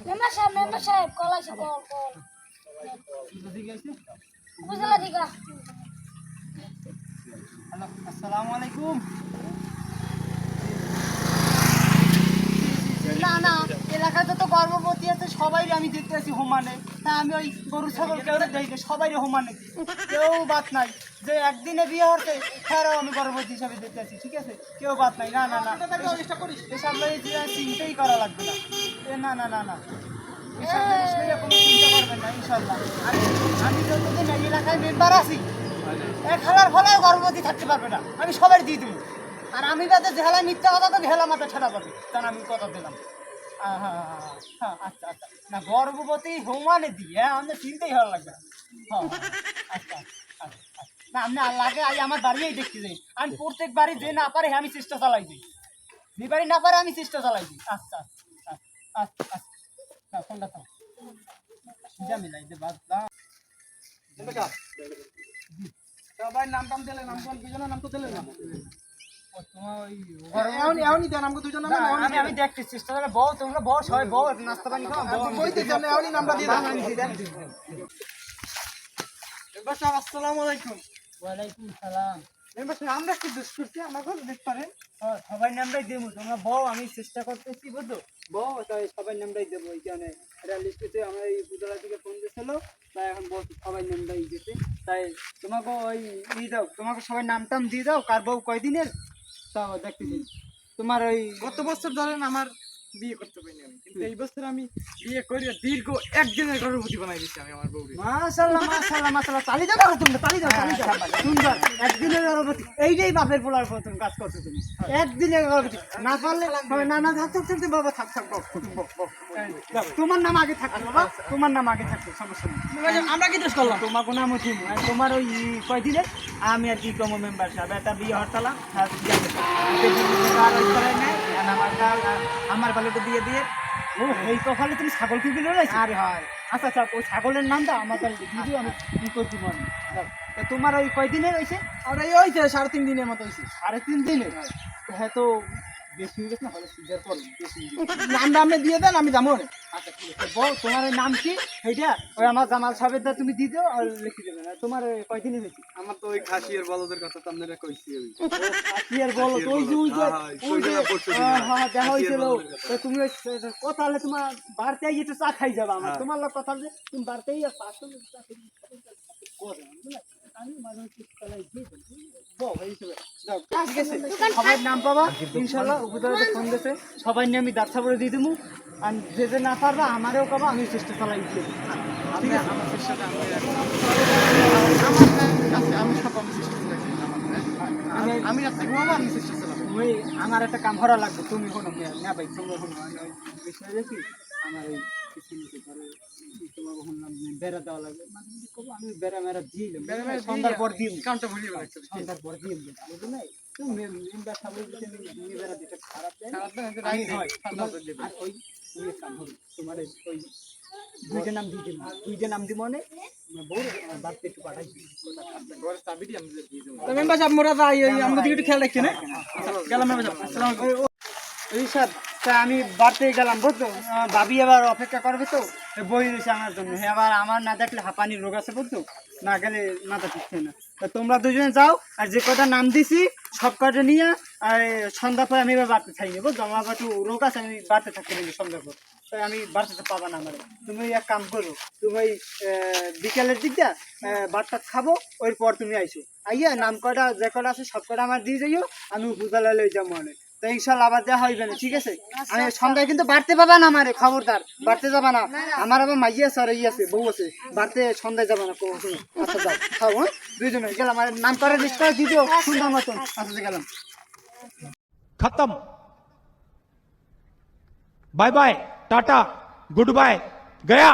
Member সাহেব call আছে call বুঝলা দিগা। হ্যালো, আসসালামু আলাইকুম। না না, এলাকাতে তো গর্ভবতী আছে সবাই আমি দেখতে আছি হোমানে। তা আমি ওই গরু ছাগল কেউ দেই সবাই হোমানে, কেউ বাদ নাই যে একদিনে বিয়ে হতে তারাও আমি গর্ভবতী হিসাবে দেখতে আছি। ঠিক আছে, কেউ বাদ নাই। না না না, এসব চিন্তাই করা লাগবে না। না না না না, এসব জিনিস নিয়ে কোনো চিন্তা করবেন না ইনশাল্লাহ। আমি যতদিন এই এলাকায় মেম্বার আছি এক হেলার ফলেও গর্ভবতী থাকতে পারবে না, আমি সবাই দিয়ে দেবো। আর আমি বাদে যেহেলা মিথ্যা কথা তো ভেলা মাথা ঠেলা পাবে, তার আমি কথা দিলাম। হ্যাঁ আচ্ছা আচ্ছা, না গর্ভবতী হোমানে দিই, হ্যাঁ আমাদের চিন্তাই ভালো লাগবে। হ্যাঁ আচ্ছা আচ্ছা, না আপনি লাগে আমার বাড়িয়েই দেখতে যাই। আমি প্রত্যেক বাড়ি যে না পারে আমি চেষ্টা চালাই দিই, যে বাড়ি না পারে আমি চেষ্টা চালাই দিই। আচ্ছা আচ্ছা আচ্ছা আচ্ছা, ফোনটা তো জানি না যে বাদ সবাই নাম টাম দিলে, নাম কোন দুজনের নাম তো দিলে না। আমি দেখতে চেষ্টা করে বউ, তোমরা বস হয় বউ নাস্তা পানি খাও। আসসালামু আলাইকুম। ওয়ালাইকুম সালাম। আমরা কি দোষ করছি, আমাকে দেখতে পারেন। সবাই নামটাই দেবো, তোমরা বউ, আমি চেষ্টা করতেছি বুঝলো বউ, তাই সবাই নামটাই দেবো। এই কারণে এটা লিস্টে আমার এই পুজোলা থেকে ফোন দিয়েছিল, তাই এখন বলছি সবাই নামটাই দিতে। তাই তোমাকে ওই দিয়ে দাও, তোমাকে সবাই নাম টাম দিয়ে দাও, কার বউ কয়দিনের তাও দেখতেছি। তোমার ওই গত বছর ধরেন আমার বিয়ে করতে পারিনি আমি, কিন্তু এই বছর আমি বিয়ে করি দীর্ঘ একদিনের গর্ভবতী বানাই দিচ্ছি আমি আমার বউকে। মাশাআল্লাহ মাশাআল্লাহ মাশাআল্লাহ, তালি দাও তোমরা, তালি দাও তালি দাও। সুন্দর, একদিনের গর্ভবতী, এইটাই বাপের পোলার প্রথম কাজ করছো তুমি। একদিনের গর্ভবতী না পারলে না না থাক থাক থাক বাবা, থাক থাক তোমার নাম আগে থাক বাবা, তোমার নাম আগে থাকবে, সমস্যা নেই। আমরা কি দোষ করলাম? তোমার কোনো নাম ঠিক তোমার ওই কয়দিনের আমি আর কি কম মেম্বার সাহেব একটা বিয়ে হরতালাম আমার বালিটা দিয়ে দিয়ে। ও এই কপালে তুমি ছাগল কিনতে রয়েছে? আরে হয়, আচ্ছা আচ্ছা, ওই ছাগলের নামটা আমার বালিতে দিয়ে দিও, আমি কি করছি মনে। তোমার ওই কয়দিনের হয়েছে? আর ওই 3.5 দিনের মতো হয়েছে। 3.5 দিনে? হ্যাঁ, তো বেশি হয়ে গেছে না, হলে সিজার করুন, নামটা আপনি দিয়ে দেন, আমি যাবো। আচ্ছা ঠিক আছে, বল তোমার ওই নাম কি? সেইটা ওই আমার জামাল সাহেবের দা তুমি দিয়ে দাও আর লিখে দেবেন। তোমার কয়দিনে হয়েছে? আমার তো ওই খাসি আর বলদের কথা তো আপনারা কইছি আমি। খাসি আর বলদ ওই যে হ্যাঁ দেখা হয়েছিল। তুমি কথা হলে তোমার বাড়িতে একটু চা খাই যাবা আমার, তোমার লোক কথা হলে তুমি বাড়িতেই সবাই নাম পাবা ইনশাল্লাহ। উপদেশে ফোন দিয়েছে সবাই নিয়ে আমি দাঁড়া করে দিয়ে দেবো। আর যে যে না পারবা আমারও পাবা, আমি চেষ্টা চালাই দিয়ে দেবো। ঠিক আছে, আমার চেষ্টাটা আমি রাস্তায় ঘুমাবো, আমি চেষ্টা চালাবো। তুমি আমার একটা কাম করা লাগবে, তুমি শোনো না ভাই, তোমরা শোনো বিষয় দেখি আমার এই বেড়া দেওয়া লাগবে, আমি বেড়া মেরা দিয়ে সন্ধ্যার পর দিই, সন্ধ্যার পর দিয়ে বুঝলে তোমার ওই দুইটা নাম দিয়ে দিলাম, দুইটা নাম দিব মানে বউর বাড়তে একটু পাঠাই খেয়াল রাখছি না। আমি বাড়তে গেলাম বুঝছো, ভাবি এবার অপেক্ষা করবে তো বই দিয়েছে আমার জন্য। এবার আমার না দেখলে হাঁপানির রোগ আছে বুঝছো, না গেলে মাথা ঠিকছে না। তোমরা দুজনে যাও, আর যে কটা নাম দিছি সব কটা নিয়ে আর সন্ধ্যা পরে আমি এবার বাড়তে থাকি বুঝছো, আমার একটু রোগ আছে, আমি বাড়তে থাকতে পারি সন্ধ্যা পর, তাই আমি বাড়তে পাবা না আমার। তুমি এক কাম করো, তুমি ওই বিকেলের দিকটা ভাতটা খাবো, ওই পর তুমি আইসো, আইয়া নাম কটা যে কটা আছে সব কটা আমার দিয়ে যাইও, আমি উপজেলা লই যাবো মনে। তো ইনশাল্লাহ আবার দেওয়া হইবে না, ঠিক আছে? আমি সন্ধ্যায় কিন্তু বাড়তে পাবা না আমারে, খবরদার বাড়তে যাবা না। আমার আবার মাইয়া আছে আর ই আছে, বউ আছে, বাড়তে সন্ধ্যায় যাবা না। আচ্ছা যাও খাও, হ্যাঁ দুইজনে গেলাম, আমার নাম করে লিস্ট করে দিয়ে দিও সুন্দর মতন। আচ্ছা গেলাম, खत्म। Bye bye, tata, good bye, गया।